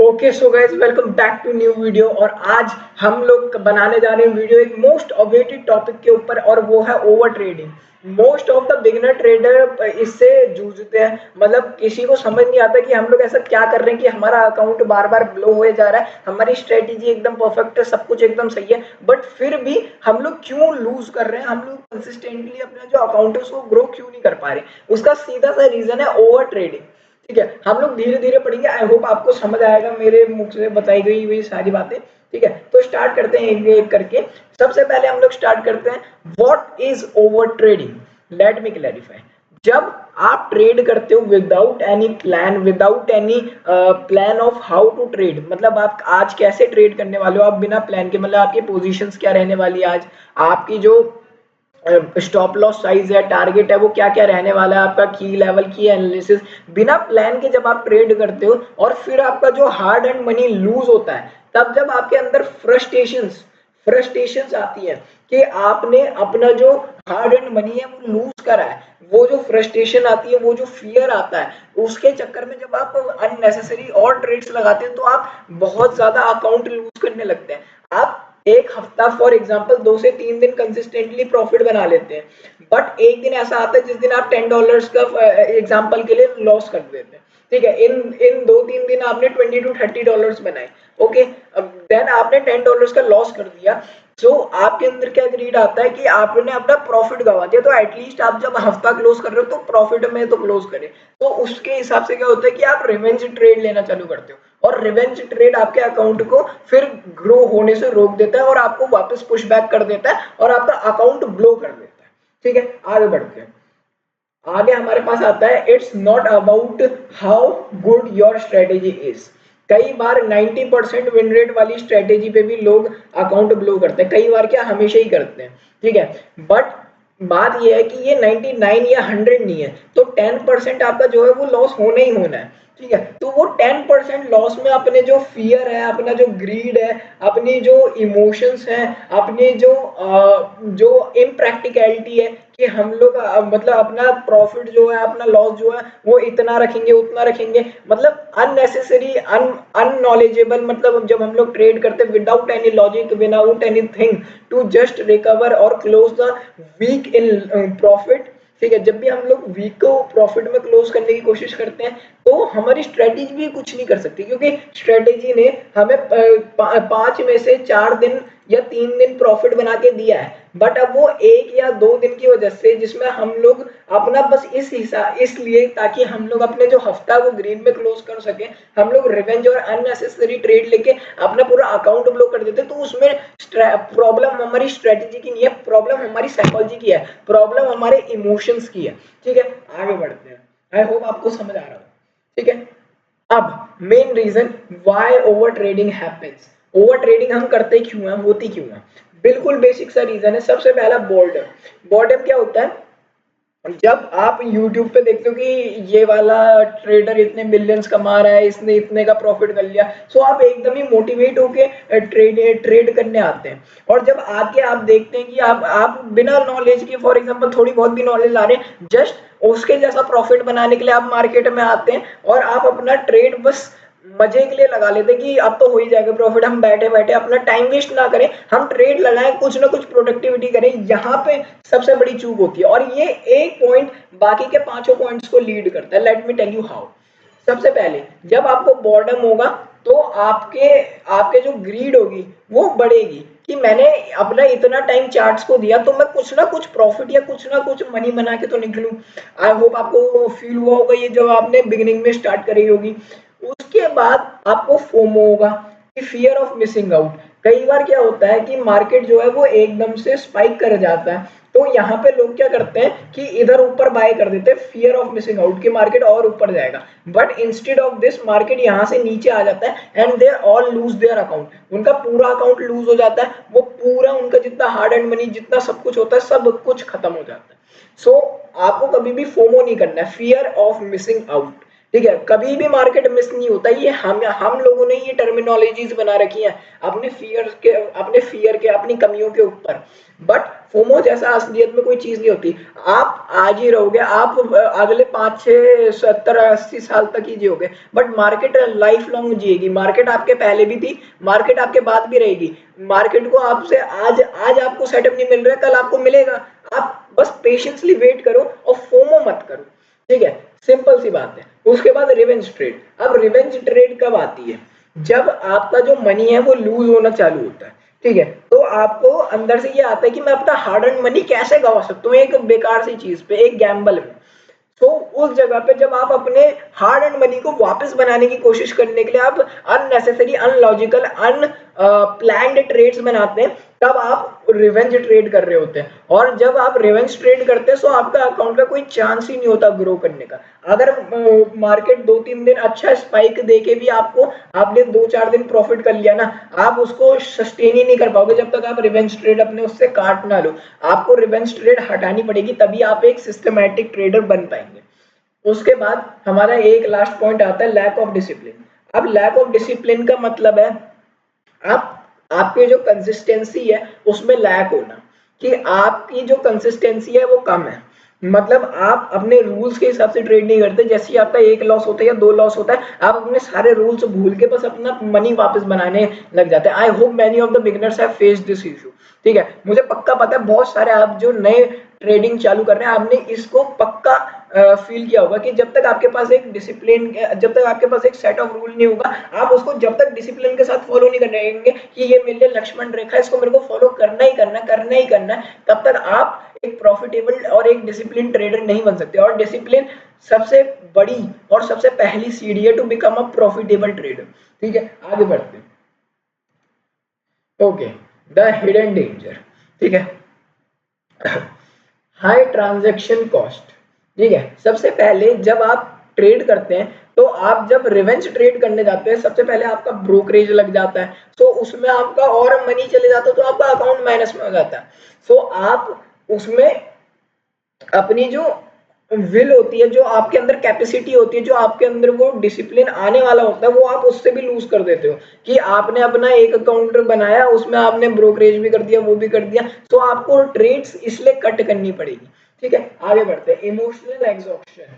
Okay so guys, welcome back to new video. और आज हम लोग बनाने जा रहे हैं वीडियो एक मोस्ट अवेटेड टॉपिक के ऊपर, और वो है over trading. Most of the beginner trader इससे जूझते हैं। मतलब किसी को समझ नहीं आता कि हम लोग ऐसा क्या कर रहे हैं कि हमारा अकाउंट बार बार ब्लो हो जा रहा है, हमारी स्ट्रेटेजी एकदम परफेक्ट है, सब कुछ एकदम सही है, बट फिर भी हम लोग क्यों लूज कर रहे हैं, हम लोग कंसिस्टेंटली अपना जो अकाउंट है उसको ग्रो क्यों नहीं कर पा रहे। उसका सीधा सा रीजन है ओवर ट्रेडिंग। ठीक है, हम लोग धीरे धीरे पढ़ेंगे। आई होप आपको समझ आएगा मेरे मुख से बताई गई हुई सारी बातें। ठीक है, तो स्टार्ट करते हैं एक एक करके। सबसे पहले हम लोग स्टार्ट करते हैं, what is over trading. Let me clarify. जब आप ट्रेड करते हो without any plan, without any plan of how to trade, मतलब आप आज कैसे ट्रेड करने वाले हो, आप बिना प्लान के, मतलब आपकी पोजीशंस क्या रहने वाली है आज, आपकी जो स्टॉप लॉस साइज है, टारगेट है, वो क्या क्या रहने वाला है, आपका की लेवल की एनालिसिस, बिना प्लान के जब आप ट्रेड करते हो और फिर आपका जो हार्ड एंड मनी लूज होता है, तब जब आपके अंदर फ्रस्ट्रेशंस आती है कि आपने अपना जो हार्ड एंड मनी है वो लूज करा है, वो जो फ्रस्ट्रेशन आती है, वो जो फियर आता है, उसके चक्कर में जब आप अननेसेसरी और ट्रेड्स लगाते हैं तो आप बहुत ज्यादा अकाउंट लूज करने लगते हैं। आप एक हफ्ता फॉर एग्जांपल 2 से 3 दिन कंसिस्टेंटली प्रॉफिट बना लेते हैं, बट एक दिन ऐसा आता है जिस दिन आप $10 का एग्जांपल के लिए लॉस कर देते हैं। ठीक है, इन इन 2-3 दिन आपने $20 to $30 बनाए। ओके, अब देन आपने $10 का लॉस कर दिया। तो आपके अंदर क्या ग्रीड आता है कि आपने अपना प्रॉफिट गवा दिया, तो एटलीस्ट आप जब हफ्ता क्लोज कर रहे हो तो प्रॉफिट में तो क्लोज करें। तो उसके हिसाब से क्या होता है कि आप रिवेंज ट्रेड लेना चालू करते हो, और रिवेंज ट्रेड आपके अकाउंट को फिर ग्रो होने से रोक देता है और आपको वापस पुश बैक कर देता है और आपका अकाउंट ब्लो कर देता है। ठीक है, आगे बढ़ते हैं। आगे हमारे पास आता है, it's not about how good your strategy is. कई बार 90% विन रेट वाली स्ट्रेटेजी पे भी लोग अकाउंट ब्लो करते हैं, कई बार क्या हमेशा ही करते हैं। ठीक है, बट बात यह है कि ये 99 या 100 नहीं है, तो 10% आपका जो है वो लॉस होना ही होना है। ठीक है, तो वो 10% लॉस में अपने जो फियर है, अपना जो ग्रीड है, अपनी जो इमोशंस है, अपनी जो इम्प्रैक्टिकलिटी है कि हम लोग मतलब अपना प्रॉफिट जो है, अपना लॉस जो है वो इतना रखेंगे उतना रखेंगे, मतलब अननेसेसरी अननॉलेजेबल। मतलब जब हम लोग ट्रेड करते without any logic, without anything, to just recover और close the week in profit. ठीक है, जब भी हम लोग वीक को प्रॉफिट में क्लोज करने की कोशिश करते हैं तो हमारी स्ट्रेटेजी भी कुछ नहीं कर सकती, क्योंकि स्ट्रेटेजी ने हमें 5 में से 4 दिन या 3 दिन प्रॉफिट बना के दिया है, बट अब वो 1 या 2 दिन की वजह से, जिसमें हम लोग अपना बस इस हिसाब इसलिए ताकि हम लोग अपने जो हफ्ता को ग्रीन में क्लोज कर सके, हम लोग रिवेंज और अननेसेसरी ट्रेड लेके अपना पूरा अकाउंट ब्लॉक कर देते। तो उसमें प्रॉब्लम हमारी स्ट्रेटेजी की नहीं है, प्रॉब्लम हमारी साइकोलॉजी की है, प्रॉब्लम हमारे इमोशंस की है। ठीक है, आगे बढ़ते हैं। आई होप आपको समझ आ रहा हो। ठीक है, अब main reason why over trading happens. Over trading हम करते क्यों हैं, होती क्यों है? बिल्कुल बेसिक सा रीजन है। सबसे पहला बोर्डम। बोर्डम क्या होता है? जब आप YouTube पे देखते हो कि ये वाला ट्रेडर इतने मिलियंस कमा रहा है, इसने इतने का प्रॉफिट कर लिया, सो आप एकदम ही मोटिवेट होके ट्रेड ट्रेड करने आते हैं। और जब आके आप देखते हैं कि आप बिना नॉलेज के, फॉर एग्जांपल थोड़ी बहुत भी नॉलेज ला रहे हैं, जस्ट उसके जैसा प्रॉफिट बनाने के लिए आप मार्केट में आते हैं और आप अपना ट्रेड बस मजे के लिए लगा लेते कि अब तो हो ही जाएगा प्रॉफिट, हम बैठे बैठे अपना टाइम वेस्ट ना करें, हम ट्रेड लगाएं, कुछ ना कुछ प्रोडक्टिविटी करें। यहाँ पे सबसे बड़ी चूक होती है, और ये एक पॉइंट बाकी के पांचों पॉइंट्स को लीड करता है। Let me tell you how. सबसे पहले, जब आपको बॉर्डम होगा तो आपके आपके जो ग्रीड होगी वो बढ़ेगी कि मैंने अपना इतना टाइम चार्ट्स को दिया, तो मैं कुछ ना कुछ प्रॉफिट या कुछ ना कुछ मनी बना के तो निकलूं। आई होप आपको फील हुआ होगा ये जब आपने बिगिनिंग में स्टार्ट करी होगी। उसके बाद आपको फोमो होगा, कि फियर ऑफ मिसिंग आउट। कई बार क्या होता है कि मार्केट जो है वो एकदम से स्पाइक कर जाता है, तो यहाँ पे लोग क्या करते हैं कि इधर ऊपर बाय कर देते हैं, फियर ऑफ मिसिंग आउट की मार्केट और ऊपर जाएगा, but instead of this market यहाँ से नीचे आ जाता है and they all lose their account. उनका पूरा अकाउंट लूज हो जाता है, वो पूरा उनका जितना हार्ड एंड मनी, जितना सब कुछ होता है, सब कुछ खत्म हो जाता है। सो आपको कभी भी फोमो नहीं करना है, फियर ऑफ मिसिंग आउट। ठीक है, कभी भी मार्केट मिस नहीं होता। ये हम लोगों ने ये टर्मिनोलॉजीज बना रखी हैं अपने फियर के अपनी कमियों के ऊपर। बट फोमो जैसा असलियत में कोई चीज नहीं होती। आप आज ही रहोगे, आप अगले 5 6 70 80 साल तक ही जियोगे, बट मार्केट लाइफ लॉन्ग जिएगी। मार्केट आपके पहले भी थी, मार्केट आपके बाद भी रहेगी। मार्केट को आपसे आज आज आपको सेटअप नहीं मिल रहा है, कल आपको मिलेगा। आप बस पेशेंसली वेट करो और फोमो मत करो, ठीक है, सिंपल सी बात है। उसके बाद रिवेंज ट्रेड। अब रिवेंज ट्रेड कब आती है? जब आपका जो मनी है वो लूज होना चालू होता है, ठीक है, तो आपको अंदर से ये आता है कि मैं अपना हार्ड अर्न मनी कैसे गवा सकता हूँ एक बेकार सी चीज पे, एक गैम्बल में। तो उस जगह पे जब आप अपने हार्ड एंड मनी को वापस बनाने की कोशिश करने के लिए आप अननेसेसरी, अनलॉजिकल, प्लान्ड ट्रेड्स बनाते हैं, तब आप रिवेंज ट्रेड कर रहे होते हैं। और जब आप रिवेंज ट्रेड करते हैं तो आपका अकाउंट का कोई चांस ही नहीं होता ग्रो करने का। अगर मार्केट 2 3 दिन अच्छा स्पाइक दे के भी आपने 2 4 दिन प्रॉफिट कर लिया ना, आप उसको सस्टेन ही नहीं कर पाओगे जब तक आप रिवेंज ट्रेड अपने उससे काट ना लो। आपको रिवेंज ट्रेड हटानी पड़ेगी, तभी आप एक सिस्टमैटिक ट्रेडर बन पाएंगे। उसके बाद हमारा एक लास्ट पॉइंट आता है, लैक ऑफ डिसिप्लिन। अब लैक ऑफ डिसिप्लिन का मतलब है आप आपकी जो कंसिस्टेंसी है उसमें लैक होना, कि आपकी जो कंसिस्टेंसी है वो कम है। मतलब आप अपने रूल्स के हिसाब से ट्रेड नहीं करते। जैसे ही आपका एक लॉस होता है या 2 लॉस होता है, आप अपने सारे रूल्स भूल के बस अपना मनी वापस बनाने लग जाते हैं। I hope many of the beginners have faced this issue, ठीक है। मुझे पक्का पता है बहुत सारे आप जो नए ट्रेडिंग चालू कर रहे हैं, आपने इसको पक्का फील किया होगा कि जब तक आपके पास एक डिसिप्लिन, जब तक आपके पास एक सेट ऑफ रूल नहीं होगा, आप उसको जब तक डिसिप्लिन के साथ फॉलो नहीं करेंगे कि ये मेरे लिए लक्ष्मण रेखा है, इसको मेरे को फॉलो करना ही करना है, करना ही करना है, तब तक आप एक प्रॉफिटेबल और एक डिसिप्लिन ट्रेडर नहीं बन सकते। और डिसिप्लिन सबसे बड़ी और सबसे पहली सीढ़ी है to become a profitable trader, ठीक है। आगे बढ़ते हैं। ओके, द हिडन डेंजर, ठीक है, हाई ट्रांजैक्शन कॉस्ट, ठीक है। सबसे पहले जब आप ट्रेड करते हैं, तो आप जब रिवेंज ट्रेड करने जाते हैं, सबसे पहले आपका ब्रोकरेज लग जाता है, तो उसमें आपका और मनी चले जाता है, तो आपका अकाउंट माइनस में हो जाता है। सो आप उसमें अपनी जो विल होती है, जो आपके अंदर कैपेसिटी होती है, जो आपके अंदर वो डिसिप्लिन आने वाला होता है, वो आप उससे भी लूज कर देते हो। कि आपने अपना एक अकाउंट बनाया, उसमें आपने ब्रोकरेज भी कर दिया, वो भी कर दिया, तो आपको ट्रेड्स इसलिए कट करनी पड़ेगी, ठीक है। आगे बढ़ते हैं, इमोशनल एग्जॉस्शन।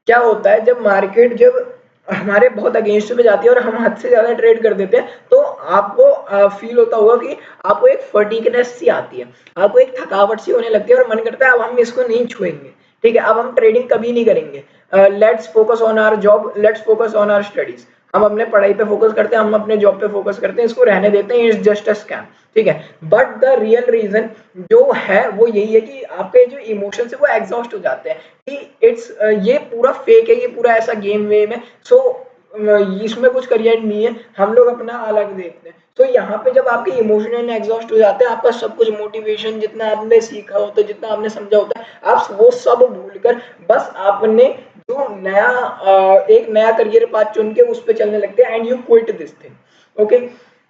क्या होता है जब मार्केट जब हमारे बहुत अगेंस्ट में जाती है और हम हद से ज्यादा ट्रेड कर देते हैं, तो आपको फील होता होगा कि आपको एक फटीगनेस सी आती है, आपको एक थकावट सी होने लगती है और मन करता है अब हम इसको नहीं छुएंगे, ठीक है, अब हम ट्रेडिंग कभी नहीं करेंगे। Let's focus on our job, let's focus on our studies. हम अपने पढ़ाई पे फोकस करते हैं, हम अपने जॉब पे फोकस करते हैं, इसको रहने देते हैं, इट्स जस्ट अ स्कैम, ठीक है। बट द रियल रीजन जो है वो यही है कि आपके जो इमोशंस है वो एग्जॉस्ट हो जाते हैं, कि इट्स ये पूरा फेक है, ये पूरा ऐसा गेम वेम है, सो इसमें कुछ करियर नहीं है, हम लोग अपना अलग देखते हैं। तो यहाँ पे जब आपके इमोशनल एग्जॉस्ट हो जाते हैं, आपका सब कुछ मोटिवेशन जितना आपने सीखा होता है, जितना आपने समझा होता है, आप वो सब भूलकर बस आपने जो नया एक नया करियर पाथ चुन के उस पर चलने लगते हैं, and you quit this thing, okay.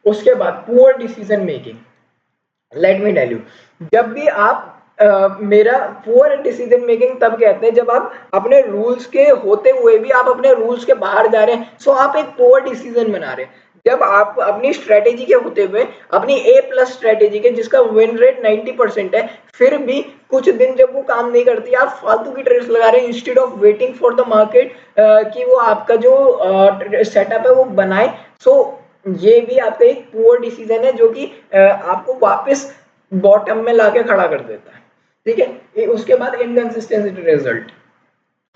उसके बाद poor decision making. Let me tell you, जब भी आप मेरा पुअर डिसीजन मेकिंग तब कहते हैं जब आप अपने रूल्स के होते हुए भी आप अपने रूल्स के बाहर जा रहे हैं, सो आप एक पुअर डिसीजन बना रहे हैं। जब आप अपनी स्ट्रेटेजी के होते हुए, अपनी A+ स्ट्रेटेजी के जिसका विन रेट 90% है, फिर भी कुछ दिन जब वो काम नहीं करती, आप फालतू की ट्रेड्स लगा रहे हैं instead of waiting for the market कि वो आपका जो सेटअप है वो बनाए। सो ये भी आपका एक पुअर डिसीजन है जो कि आपको वापस बॉटम में लाके खड़ा कर देता है, ठीक है। उसके बाद इनकंसिस्टेंसी रिजल्ट।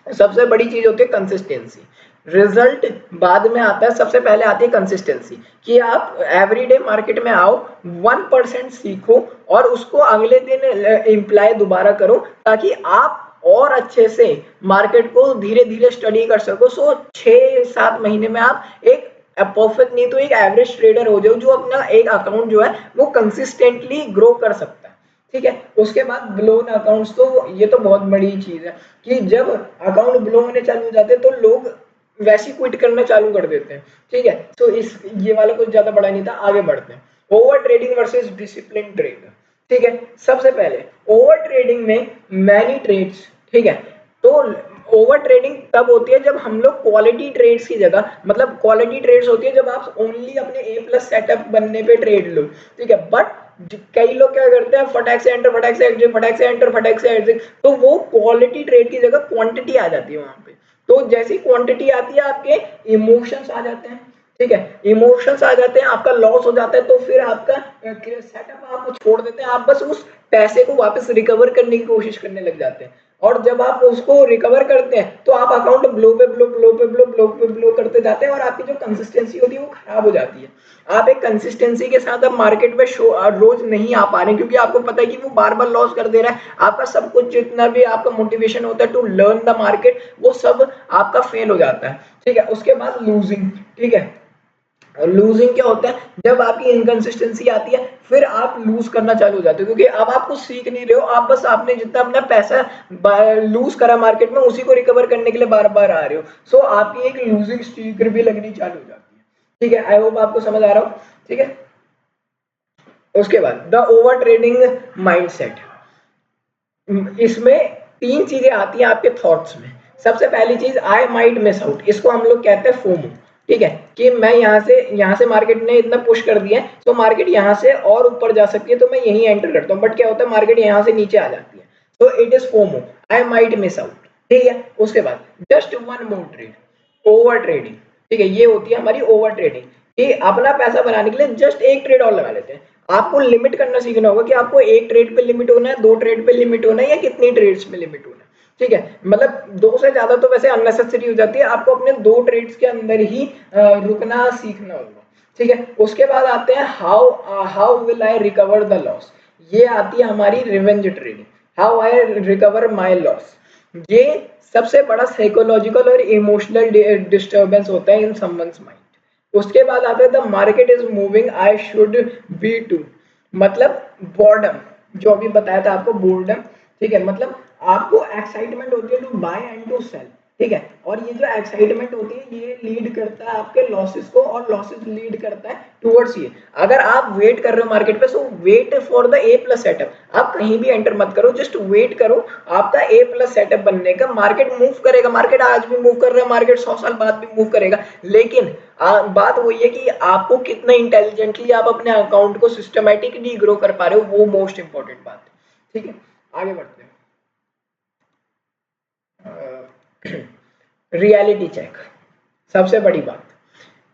सबसे बड़ी चीज होती है कंसिस्टेंसी, रिजल्ट बाद में आता है, सबसे पहले आती है कंसिस्टेंसी, कि आप एवरीडे मार्केट में आओ, 1% सीखो और उसको अगले दिन इम्प्लाई दोबारा करो, ताकि आप और अच्छे से मार्केट को धीरे धीरे स्टडी कर सको। सो 6 7 महीने में आप एक परफेक्ट नहीं तो एक एवरेज ट्रेडर हो जाओ, जो अपना एक अकाउंट जो है वो कंसिस्टेंटली ग्रो कर सकता है, ठीक है। उसके बाद ब्लोन अकाउंट्स, तो ये तो बहुत बड़ी चीज है कि जब अकाउंट ब्लो होने चालू हो जाते हैं तो लोग वैसे ही क्विट करना चालू कर देते हैं, ठीक है। तो इस ये वाला कुछ ज्यादा बड़ा नहीं था। आगे बढ़ते हैं, over trading versus discipline trade, ठीक है। सबसे पहले ओवर ट्रेडिंग में मैनी ट्रेड्स, ठीक है, तो ओवर ट्रेडिंग तब होती है जब हम लोग क्वालिटी ट्रेड्स की जगह, मतलब क्वालिटी ट्रेड्स होती है जब आप ओनली अपने ए प्लस सेटअप बनने पे ट्रेड लो, ठीक है। बट कई लोग क्या करते हैं, फटाक से एंटर, फटाक से एग्जिट, फटाक से एंटर, फटाक से एग्जिट, तो वो क्वालिटी ट्रेड की जगह क्वांटिटी आ जाती है वहां पे। तो जैसी क्वांटिटी आती है आपके इमोशंस आ जाते हैं, ठीक है, इमोशंस आ जाते हैं, आपका लॉस हो जाता है, तो फिर आपका सेटअप आप छोड़ देते हैं, आप बस उस पैसे को वापस रिकवर करने की कोशिश करने लग जाते हैं। और जब आप उसको रिकवर करते हैं तो आप अकाउंट ब्लो पे ब्लो, ब्लो पे ब्लो, ब्लो पे ब्लो करते जाते हैं और आपकी जो कंसिस्टेंसी होती है वो खराब हो जाती है। आप एक कंसिस्टेंसी के साथ अब मार्केट में रोज नहीं आ पा रहे हैं, क्योंकि आपको पता है कि वो बार बार लॉस कर दे रहा है, आपका सब कुछ जितना भी आपका मोटिवेशन होता है टू लर्न द मार्केट, वो सब आपका फेल हो जाता है, ठीक है। उसके बाद लूजिंग, ठीक है। लूजिंग क्या होता है, जब आपकी इनकंसिस्टेंसी आती है फिर आप लूज करना चालू हो जाते हो, क्योंकि अब आप कुछ सीख नहीं रहे हो, आप बस आपने जितना अपना पैसा लूज करा मार्केट में उसी को रिकवर करने के लिए बार बार आ रहे हो, सो आपकी एक लूजिंग स्ट्रीक भी लगनी चालू हो जाती है, ठीक है। आई होप आपको समझ आ रहा हो, ठीक है। उसके बाद द ओवर ट्रेडिंग माइंडसेट, इसमें तीन चीजें आती हैं आपके थॉट्स में। सबसे पहली चीज, आई माइट मिस आउट, इसको हम लोग कहते हैं फोमो, ठीक है, कि मैं यहाँ से मार्केट ने इतना पुश कर दिया है तो मार्केट यहाँ से और ऊपर जा सकती है, तो मैं यही एंटर करता हूँ, बट क्या होता है मार्केट यहाँ से नीचे आ जाती है, तो it is FOMO, I might miss out, ठीक है। उसके बाद just one more trade, over trading, ठीक है, ये होती है हमारी ओवर ट्रेडिंग, कि अपना पैसा बनाने के लिए जस्ट एक ट्रेड और लगा लेते हैं। आपको लिमिट करना सीखना होगा कि आपको एक ट्रेड पे लिमिट होना है, दो ट्रेड पे लिमिट होना है, या कितनी ट्रेड्स पे लिमिट होना है, ठीक है। मतलब दो से ज्यादा तो वैसे अननेसेसरी हो जाती है, आपको अपने दो ट्रेड्स के अंदर ही रुकना सीखना होगा, ठीक है। उसके बाद आते हैं how will I recover the loss, ये आती है हमारी revenge trading, how I recover my loss. ये सबसे बड़ा साइकोलॉजिकल और इमोशनल डिस्टर्बेंस होता है इन समवंस माइंड। उसके बाद आता है the market is moving, I should be too, मतलब बॉर्डम, जो अभी बताया था आपको बोर्डम, ठीक है, मतलब आपको एक्साइटमेंट होती है to buy and to sell, ठीक है, और ये जो एक्साइटमेंट होती है ये लीड करता है आपके लॉसेस को, और लॉसेस लीड करता है टुवर्ड्स ये। अगर आप वेट कर रहे हो मार्केट पे, so wait for the A plus setup, आप कहीं भी एंटर मत करो, जस्ट वेट करो आपका ए प्लस सेटअप बनने का। मार्केट मूव करेगा, मार्केट आज भी मूव कर रहा है, मार्केट 100 साल बाद भी मूव करेगा, लेकिन बात वही है कि आपको कितना इंटेलिजेंटली आप अपने अकाउंट को सिस्टमेटिकली ग्रो कर पा रहे हो, वो मोस्ट इंपॉर्टेंट बात है, ठीक है। आगे बढ़ते हैं, रियलिटी चेक, सबसे बड़ी बात,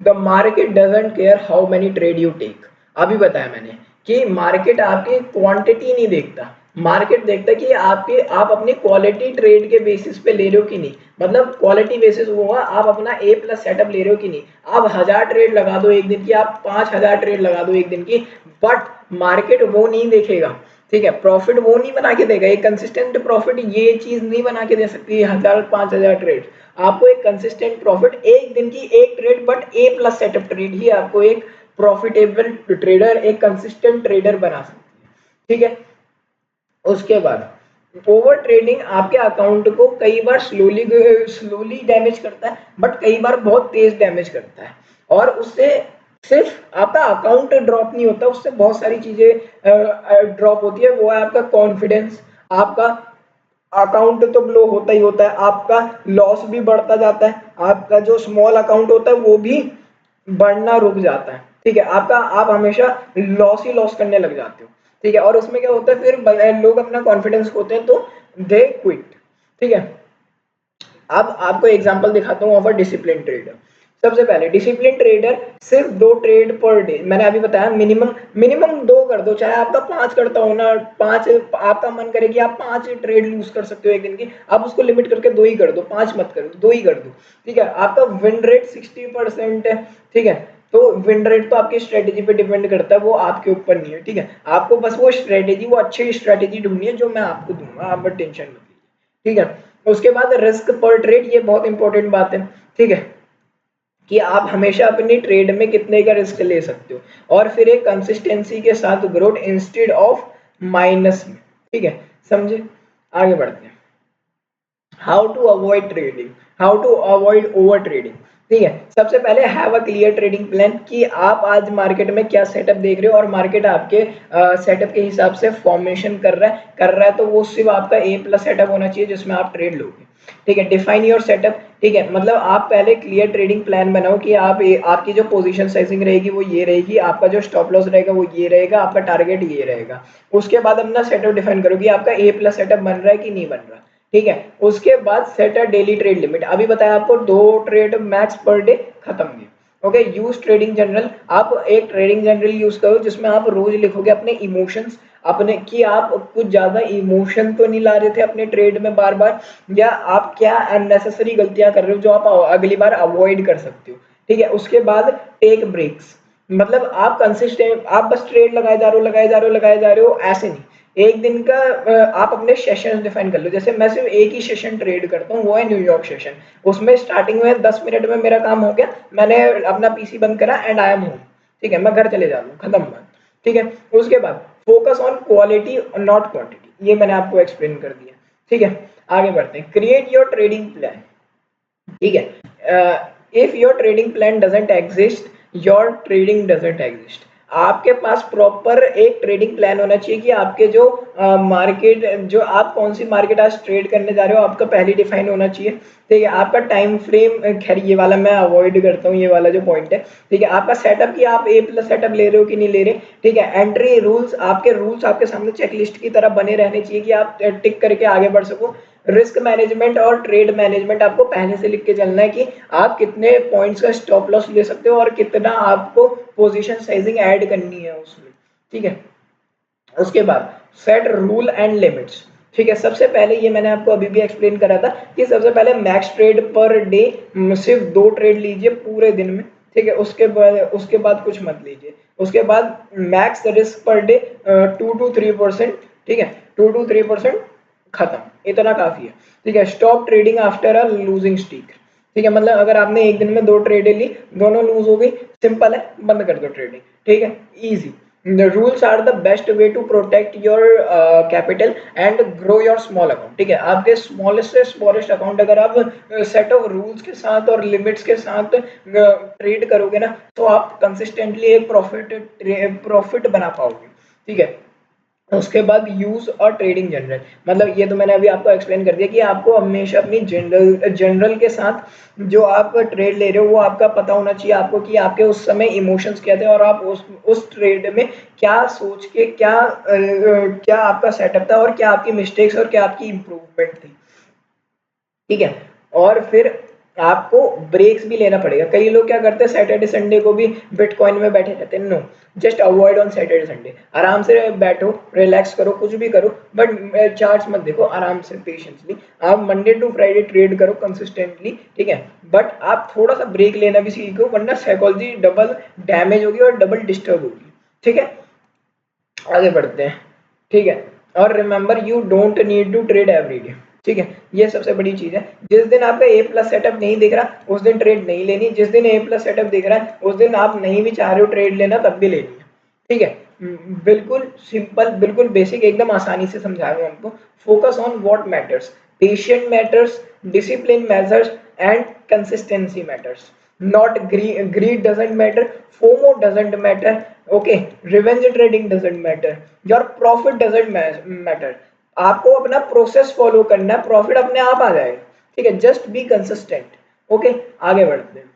the market doesn't care how many trade you take. अभी बताया मैंने कि मार्केट आपकी क्वांटिटी नहीं देखता, मार्केट देखता है कि आप अपनी क्वालिटी ट्रेड के बेसिस पे ले रहे हो कि नहीं, मतलब क्वालिटी बेसिस हुआ आप अपना ए प्लस सेटअप ले रहे हो कि नहीं। आप 1000 ट्रेड लगा दो एक दिन की, आप 5000 ट्रेड लगा दो एक दिन की, बट मार्केट वो नहीं देखेगा, ठीक है, प्रॉफिट वो नहीं बना के देगा, एक कंसिस्टेंट प्रॉफिट ये चीज नहीं बना के दे सकती है 1000 5000 ट्रेड। आपको एक कंसिस्टेंट प्रॉफिट एक दिन की एक trade, but A plus setup trade ही आपको एक प्रॉफिटेबल ट्रेडर, एक कंसिस्टेंट ट्रेडर बना सकती है, ठीक है। उसके बाद ओवर ट्रेडिंग आपके अकाउंट को कई बार स्लोली डैमेज करता है, बट कई बार बहुत तेज डैमेज करता है, और उससे सिर्फ आपका अकाउंट ड्रॉप नहीं होता, उससे बहुत सारी चीजें ड्रॉप होती है। वो है आपका कॉन्फिडेंस, आपका अकाउंट तो ब्लो होता ही होता है, आपका लॉस भी बढ़ता जाता है, आपका जो स्मॉल अकाउंट होता है वो भी बढ़ना रुक जाता है, ठीक है, आपका आप हमेशा लॉस ही लॉस करने लग जाते हो, ठीक है। और उसमें क्या होता है फिर लोग अपना कॉन्फिडेंस खोते हैं, तो दे क्विट, ठीक है। अब आपको एग्जांपल दिखाता हूँ ऑफ अ डिसिप्लिन ट्रेडर। सबसे पहले डिसिप्लिन ट्रेडर सिर्फ 2 ट्रेड पर डे, मैंने अभी बताया मिनिमम मिनिमम 2 कर दो, चाहे आपका 5 करता हो ना, 5 आपका मन करे कि आप 5 ट्रेड लूज कर सकते हो एक दिन की, आप उसको लिमिट करके 2 ही कर दो, 5 मत करो, 2 ही कर दो, ठीक है। आपका विन रेट 60% है, ठीक है, तो विन रेट तो आपकी स्ट्रेटेजी पे डिपेंड करता है, वो आपके ऊपर नहीं है, ठीक है। आपको बस वो स्ट्रेटेजी, वो अच्छी स्ट्रेटेजी ढूंढनी है जो मैं आपको दूंगा, आप बस टेंशन मत लीजिए, ठीक है। उसके बाद रिस्क पर ट्रेड, ये बहुत इंपॉर्टेंट बात है, ठीक है, कि आप हमेशा अपनी ट्रेड में कितने का रिस्क ले सकते हो, और फिर एक कंसिस्टेंसी के साथ ग्रोथ इंस्टेड ऑफ माइनस में, ठीक है, समझे। आगे बढ़ते हैं, how to avoid trading, how to avoid over trading, ठीक है। सबसे पहले have a clear trading plan, कि आप आज मार्केट में क्या सेटअप देख रहे हो, और मार्केट आपके सेटअप के हिसाब से फॉर्मेशन कर रहा है, तो वो सिर्फ आपका ए प्लस सेटअप होना चाहिए जिसमें आप ट्रेड लोगे, ठीक है। डिफाइन योर सेटअप, ठीक है, मतलब आप पहले क्लियर ट्रेडिंग प्लान बनाओ कि आपकी जो पोजीशन साइजिंग रहेगी वो ये रहेगी, आपका जो स्टॉप लॉस रहेगा वो ये रहेगा, आपका टारगेट ये रहेगा। उसके बाद अपना सेटअप डिफाइन करो कि आपका ए प्लस सेटअप बन रहा है कि नहीं बन रहा, ठीक है। उसके बाद सेट अ डेली ट्रेड लिमिट, अभी बताया आपको 2 ट्रेड मैक्स पर डे, खत्म गया। ओके, यूज ट्रेडिंग जनरल, आप एक ट्रेडिंग जनरल यूज करो जिसमें आप रोज लिखोगे अपने इमोशंस, अपने कि आप कुछ ज्यादा इमोशन तो नहीं ला रहे थे अपने ट्रेड में बार बार, या आप क्या अननेसेसरी गलतियां कर रहे हो जो आप अगली बार अवॉइड कर सकते हो, ठीक है। उसके बाद टेक ब्रेक्स, मतलब आप कंसिस्टेंट, आप बस ट्रेड लगाए जा रहे हो लगाए जा रहे हो लगाए जा रहे हो, ऐसे नहीं। एक दिन का आप अपने सेशन डिफाइन कर लो, जैसे मैं सिर्फ एक ही सेशन ट्रेड करता हूँ, वो है न्यूयॉर्क सेशन। उसमें स्टार्टिंग में 10 मिनट में मेरा काम हो गया, मैंने अपना पीसी बंद करा एंड आई एम होम, ठीक है, मैं घर चले जाता हूँ, खत्म बात, ठीक है। उसके बाद focus on quality not quantity, ये मैंने आपको एक्सप्लेन कर दिया, ठीक है। आगे बढ़ते हैं, क्रिएट योर ट्रेडिंग प्लान, ठीक है। If your trading plan doesn't exist, your trading doesn't exist. आपके पास प्रॉपर एक ट्रेडिंग प्लान होना चाहिए कि आपके जो मार्केट, जो आप कौन सी मार्केट आज ट्रेड करने जा रहे हो, आपका पहले डिफाइन होना चाहिए, ठीक है। आपका टाइम फ्रेम, खैर ये वाला मैं अवॉइड करता हूँ, ये वाला जो पॉइंट है, ठीक है। आपका सेटअप कि आप ए प्लस सेटअप ले रहे हो कि नहीं ले रहे, ठीक है। एंट्री रूल्स, आपके रूल्स आपके सामने चेकलिस्ट की तरह बने रहने चाहिए कि आप टिक करके आगे बढ़ सको। रिस्क मैनेजमेंट और ट्रेड मैनेजमेंट, आपको पहले से लिख के चलना है कि आप कितने पॉइंट्स का स्टॉप लॉस ले सकते हो और कितना आपको पोजीशन साइजिंग ऐड करनी है उसमें, ठीक है। उसके बाद सेट रूल एंड लिमिट्स, ठीक है। सबसे पहले ये मैंने आपको अभी भी एक्सप्लेन करा था कि सबसे पहले मैक्स ट्रेड पर डे सिर्फ 2 ट्रेड लीजिए पूरे दिन में, ठीक है। उसके बाद कुछ मत लीजिए। उसके बाद max risk per day 2 to 3%, ठीक है, 2 to 3%, खत्म, इतना काफी है, ठीक है। Stop trading after a losing streak, ठीक है, मतलब अगर आपने एक दिन में 2 ट्रेडें ली, दोनों लूज हो गई, सिंपल है, बंद कर दो ट्रेडिंग, ठीक है, easy. The rules are the best way to protect your capital and grow your small account, ठीक है। आपके स्मॉलेस्ट से स्मॉलेस्ट अकाउंट अगर आप सेट ऑफ रूल्स के साथ और लिमिट्स के साथ ट्रेड करोगे ना, तो आप कंसिस्टेंटली एक प्रॉफिट बना पाओगे, ठीक है। उसके बाद यूज और ट्रेडिंग जनरल, मतलब ये तो मैंने अभी आपको एक्सप्लेन कर दिया कि आपको हमेशा अपनी जनरल के साथ जो आप ट्रेड ले रहे हो वो आपका पता होना चाहिए आपको कि आपके उस समय इमोशंस क्या थे और आप उस ट्रेड में क्या सोच के क्या आपका सेटअप था और क्या आपकी मिस्टेक्स और क्या आपकी इम्प्रूवमेंट थी, ठीक है। और फिर आपको ब्रेक्स भी लेना पड़ेगा। कई लोग क्या करते हैं, सैटरडे संडे को भी बिटकॉइन में बैठे रहते हैं। No, just avoid on Saturday Sunday, आराम से बैठो, रिलैक्स करो, कुछ भी करो, बट चार्ट्स मत देखो, आराम से पेशेंसली आप मंडे टू फ्राइडे ट्रेड करो कंसिस्टेंटली, ठीक है। बट आप थोड़ा सा ब्रेक लेना भी सीखो, वरना साइकोलॉजी डबल डैमेज होगी और डबल डिस्टर्ब होगी, ठीक है। आगे बढ़ते हैं, ठीक है। और remember, you don't need to trade every day, ठीक है, ये सबसे बड़ी चीज है। जिस दिन आपका ए प्लस सेटअप नहीं दिख रहा उस दिन ट्रेड नहीं लेनी, जिस दिन ए प्लस सेटअप दिख रहा है उस दिन आप नहीं भी चाह रहे हो ट्रेड लेना तब भी लेनी है, ठीक है। बिल्कुल सिंपल, बिल्कुल बेसिक, एकदम आसानी से समझा रहा हूँ आपको। Focus on what matters, patient matters, discipline matters and consistency matters, not greed doesn't matter, FOMO doesn't matter, okay, revenge trading doesn't matter, your profit doesn't matter। आपको अपना प्रोसेस फॉलो करना है, प्रॉफिट अपने आप आ जाएगा, ठीक है, जस्ट बी कंसिस्टेंट, ओके। आगे बढ़ते हैं।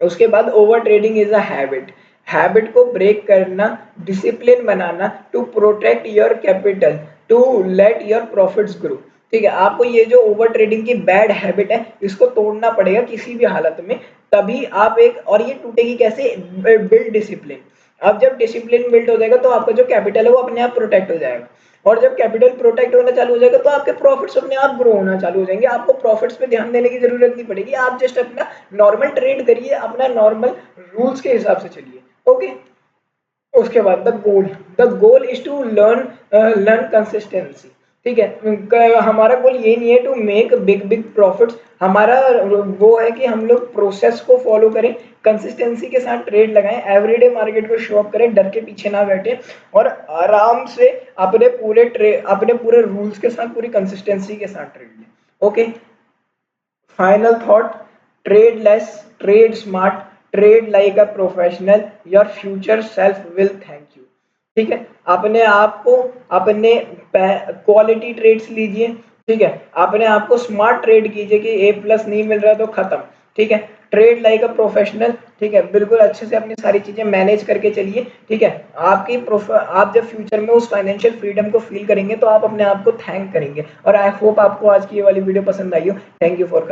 उसके बाद over trading is a habit, habit को ब्रेक करना, डिसिप्लिन बनाना, to protect your capital, to let your profits grow, ठीक है। आपको ये जो ओवर ट्रेडिंग की बैड हैबिट है इसको तोड़ना पड़ेगा किसी भी हालत में, तभी आप एक, और ये टूटेगी कैसे, बिल्ड डिसिप्लिन। अब जब डिसिप्लिन बिल्ड हो जाएगा तो आपका जो कैपिटल है वो अपने आप प्रोटेक्ट हो जाएगा, और जब कैपिटल प्रोटेक्ट होना चालू हो जाएगा तो आपके प्रॉफिट्स अपने आप ग्रो होना चालू हो जाएंगे, आपको प्रॉफिट्स पे ध्यान देने की जरूरत नहीं पड़ेगी, आप जस्ट अपना नॉर्मल ट्रेड करिए, अपना नॉर्मल रूल्स के हिसाब से चलिए, ओके। उसके बाद the goal is to learn consistency, ठीक है। हमारा गोल ये नहीं है to make big big profits, हमारा वो है कि हम लोग प्रोसेस को फॉलो करें, कंसिस्टेंसी के साथ ट्रेड लगाएं, एवरीडे मार्केट को शो अप करें, डर के पीछे ना बैठे, और आराम से अपने पूरे रूल्स के साथ, पूरी कंसिस्टेंसी के साथ ट्रेड लें, okay. Final thought, trade less, trade smart, trade like a professional, your future self will thank you, ठीक है। अपने आप को, अपने क्वालिटी ट्रेड्स लीजिए, ठीक है, अपने आप को स्मार्ट ट्रेड कीजिए कि A+ नहीं मिल रहा तो खत्म। ठीक है, ट्रेड लाइक अ प्रोफेशनल। ठीक है, बिल्कुल अच्छे से अपनी सारी चीजें मैनेज करके चलिए। ठीक है, आप जब फ्यूचर में उस फाइनेंशियल फ्रीडम को फील करेंगे तो आप अपने आप को थैंक करेंगे। और आई होप आपको आज की ये वाली वीडियो पसंद आई हो। Thank you for coming.